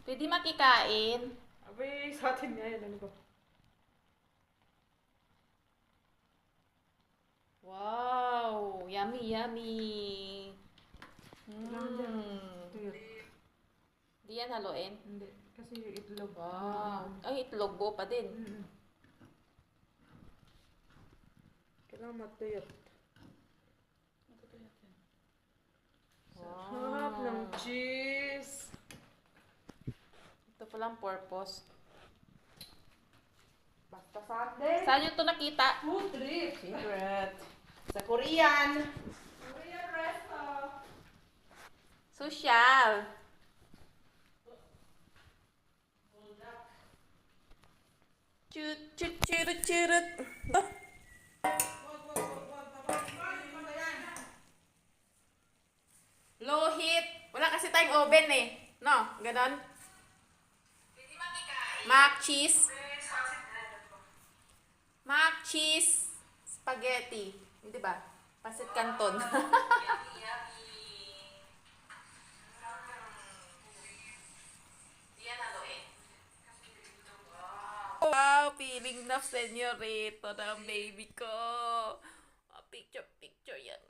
Pwede makikain. Abay, sa atin nga yan. Ano ba? Wow! Yummy, yummy! Kailangan dyan. Ito yun. Di yan haluin? Hindi. Kasi yung itlog. Wow! Ay, itlog buo pa din. Kailangan matuyot. Wow! Sarap ng cheese. Ito palang purpose. Basta sa atin. Saan nyo ito nakita? Food trip. Secret. Sa Korean. Korean resto. Social. Chut, chut, churut, churut. Low heat. Wala kasi tayong oven eh. No? Ganon? Mac cheese. Mac cheese. Spaghetti. Hindi ba? Pasit Canton. Wow, feeling na senyorito ng baby ko. Oh, picture, picture yan.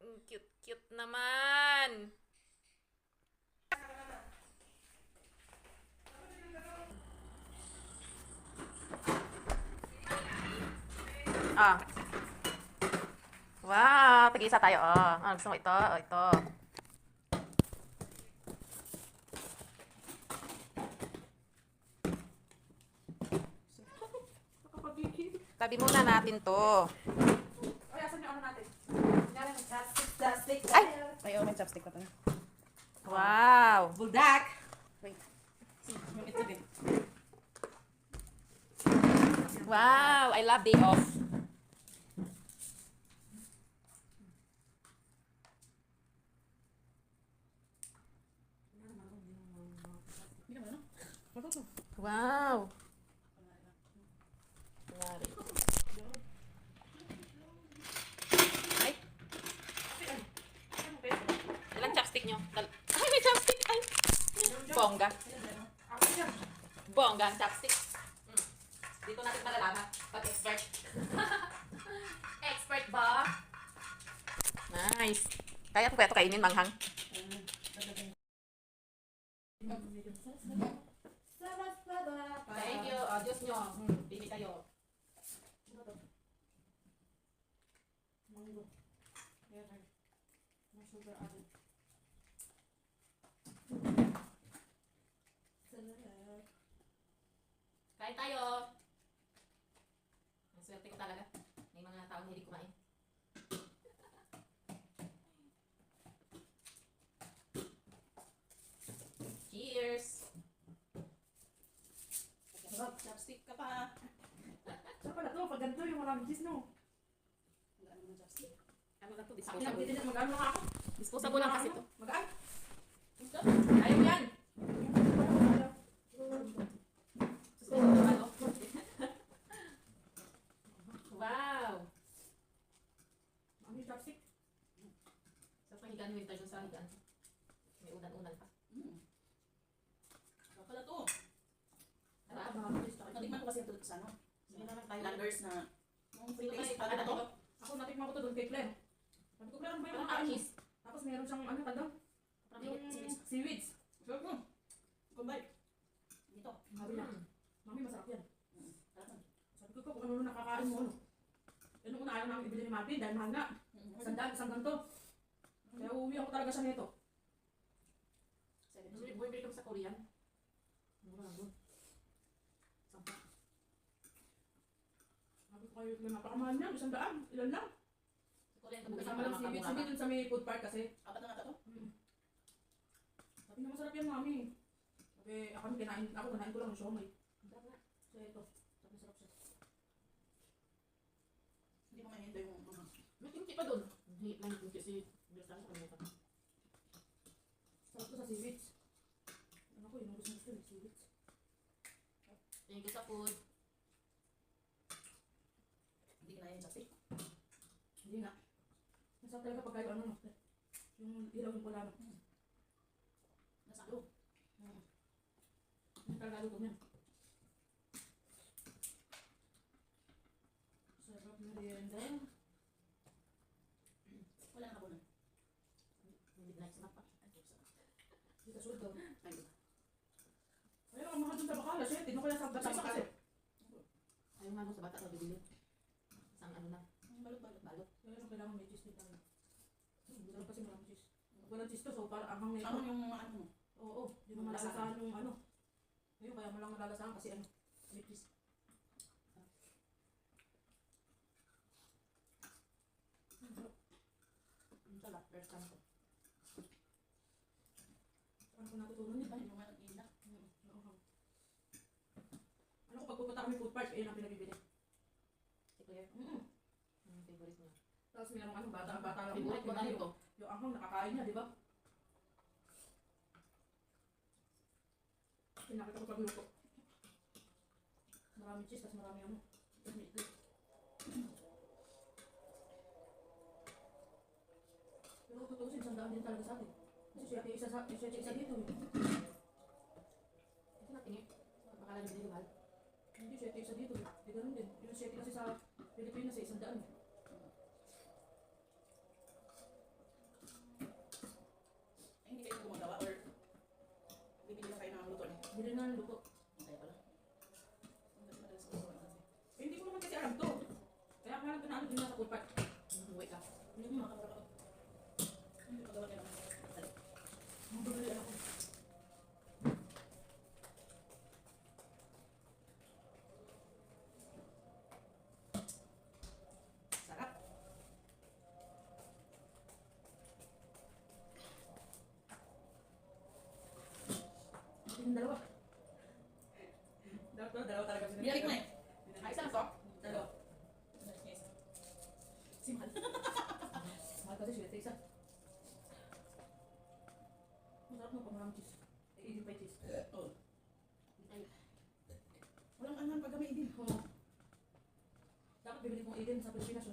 Ang cute-cute naman. Ah. Wow, tig-isa tayo. Oh. Ah, gusto mo ito? Oh, ito. Tabi muna natin to. Ay, asan yung ano natin? Chopstick. Ay! Ay, oh, may chopstick pa tayo. Wow. Buldak! Wait. Yung itlog eh. Wow, I love day off. Wow. Ay. Ilang chopstick nyo? Ay, may chopstick. Ay. Bongga. Bongga ang chopstick. Dito natin malalaman pag expert. Expert ba? Nice. Kaya ko ito kainin, manghang. Thank you. Oh, Diyos nyo. Pili kayo. Kain tayo. Ang swerte ko talaga. May mga taong hindi kumain. Cheers! Chopstick ka pa. Saan pala to? Pag ganito yung maraming cheese, no? Ano mo chopstick? Ano lang to? Ako Disposable. mag-ano lang ako. Disposable lang kasi to. Mag-ano? Ayaw mo yan. Susunod naman, oh. Wow! Mami, chopstick. Sa pahigaan, winter dun sa higaan. May unan-unan pa. Ano pala to? Sarap. Natikman ko kasi ito sa ano. Sige naman tayo. Landers na. Nung free Ito taste. tayo. Ano to? Ako natikman ko to doon kay Claire. Sabi ko, Claire, ano ba yung Parang nakain mo? cheese. Tapos meron siyang, ano tanda? Parang Yung seaweeds. seaweeds. Sarap mo. Kumbay. Dito. Sabi niya, Mami, masarap yan. Sarap mo. Sabi ko, kung ano nakakain mo, ano? Yan una ayaw namin ibili ni Marvin dahil mahal nga. Isang ganito. Kaya uuwi ako talaga siya nito. Bumibili kami sa Korean. Mura lang doon. Sampa. Sabi ko kayo, napakamahal niya, 100. Ilan lang? Sa Korean, bumibili Kasama kami lang ng seaweeds. makamura Hindi pa. dun sa may food park kasi. Apat na nga to. Sabi niya, masarap yan, Mami. Sabi, ako kinain ko lang yung siomay. So ito, sabi sarap siya. Hindi mo mahinda yung ano. May kimchi pa dun. Hindi lang yung kimchi kasi bilang ko kami ito. Sarap to sa seaweeds. Ano ko, yun ang gusto yung seaweeds. Thank you sa food. Hindi kinain yung chopstick. Hindi nga. Masarap talaga pag kayo ano, yung ilaw yung pula. Nasa loob. talaga luto niyan. Sarap merienda. Wala na kabunan. Midnight snack pa. Dito sudo. Ay, Ayun, ang mahal dun sa Bacala. Shit, no kaya sa Bacala kasi. Ayaw nga nung sa bata ko bibili. Isang ano na, balot-balot. balot. Kaya so kailangan may cheese din tayo. Sarap kasi maraming cheese. Pag walang cheese to, so parang anghang na ito. Ano yung ano mo? Oo, di mo malalasahan yung ano. Ayun, kaya mo lang malalasahan kasi ano, may cheese. Yung sarap, first time ko. Ano ko natutunan yun? Hindi mo nga nag-iinda. Oo. Ano ko, pag pupunta kami food park, ayun ang pinabibili. Si Claire, Mm. yung favorite niya. Tapos mayroong ano, bata lang. Favorite ko na ito. Yung anghang nakakain niya, di ba? Pinakita ko pagluto. Maraming cheese, tapos marami ano. Meat. Pero tutusin, sandaan din talaga sa atin. Kasi siya isa dito eh. Ito natin eh. Pagpakala niyo din mahal. Hindi siya isa dito eh. Di ganun din. Yung siya kasi sa Pilipinas eh, 100 eh. Ay, hindi kayo gumagawa or bibili na kayo ng luto niya. Hindi rin na luto. Kaya pala. Ang ganda madalas ko sa kasi. Eh, hindi ko naman kasi alam to. Kaya nga lang pinaan din nasa kulpat. Wait lang. Hindi mo makapagawa. Hindi magawa kayo ng dali. Mababali ako. Sarap. Yung dalawa. Dalawa talaga sila. Binalik mo eh. Ah, isa lang to? Dalawa. Yes. Si Mahal. Mahal kasi siya, isa. Masarap mo pag maraming cheese. Eh, hindi pa yung cheese. Oh. Ay, Walang angan pag gamitin. Oo. Dapat bibili kong Eden sa Pilipinas.